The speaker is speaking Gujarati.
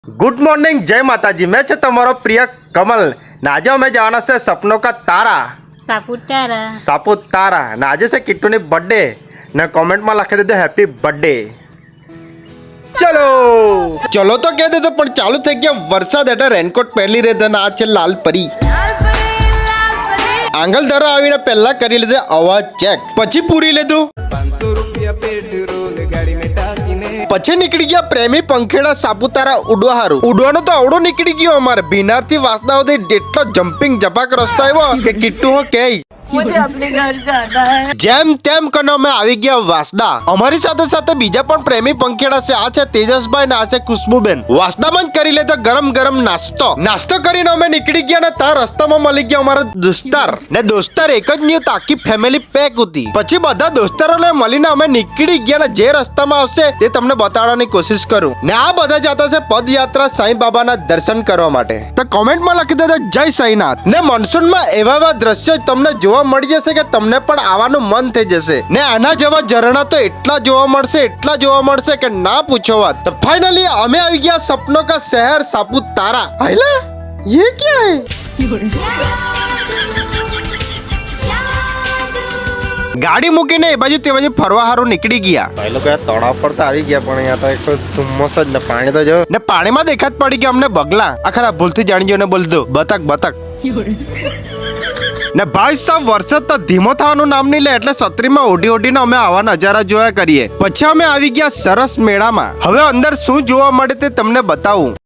गुड मॉर्निंग, जय माता जी। मैं तुम्हारा प्रिय कमल। नाजे में जाना से सपनों का तारा सापुतारा नाजे से किट्टू ने बर्थडे ने कमेंट में लखी दे हैप्पी बर्थडे। चलो चलो तो कह दे तो पण चालू थे गया वरसाद एट रेनकोट पहली रे धन आज लाल परी आंगल धरो आवीने पहला करी लीधे अवाज चेक पछी पूरी लीधु 500 રૂપિયા પેટ્રોલ ગાડી में टाकीने પછી નીકળી ગયા પ્રેમી પંખેડા સાપુતારા ઉડવા હારું ઉડવાનો તો આવડો નીકળી ગયો અમારે બિનાર થી વાસદાઓથી એટલો જમ્પિંગ જપાક રસ્તો આવ્યો કે કિટ્ટુ હો કે मुझे अपने घर जाना है। જેમ તેમ કનો અમે આવી ગયા વાસદા અમારી સાથે સાથે બીજા પણ પ્રેમી પંખેડા છે આ છે તેજસભાઈ ને આ છે ખુશ્બુબેન વાસદામાં જ કરી લેતો ગરમ ગરમ નાસ્તો કરીને અમે નીકળી ગયા ને ત્યાં રસ્તામાં મળી ગયા અમારા દોસ્તાર એક જ નહીં આખી ફેમિલી પેક હતી પછી બધા દોસ્તારોને મળીને અમે નીકળી ગયા ને જે રસ્તામાં આવશે તે તમને બતાવવાની કોશિશ કરું ને આ બધા જતા છે પદયાત્રા સાંઈ બાબાના દર્શન કરવા માટે તો કોમેન્ટમાં લખી દેજો જય સાંઈનાથ ને મોન્સૂનમાં એવા એવા દ્રશ્યો તમને જોવા મળી જશે કે તમને પણ આવવાનું મન થઈ જશે ને આના જેવા ઝરણા તો એટલા જોવા મળશે કે ના પૂછો વાત તો ફાઇનલી અમે આવી ગયા સપનોं का शहर सापुतारा हाइला ये क्या है ગાડી મૂકીને એ બાજુ તે બાજુ ફરવા હારું નીકળી ગયા એ લોકો તળાવ પર તો આવી ગયા પણ અહીંયા તો એક તો ધુમ્મસ જ ને પાણી તો જો ને પાણીમાં દેખાત પડી ગયા અમને બગલા આખરા ભૂલથી જાણી જોને બોલ દો બતક ને ભાઈ સાહેબ વરસાદ તો ધીમો થવાનું નામ નહીં લે એટલે છત્રીમાં ઓઢીને અમે આવા નજારા જોયા કરીએ પછી અમે આવી ગયા સરસ મેળામાં હવે અંદર શું જોવા મળે તે તમને બતાવું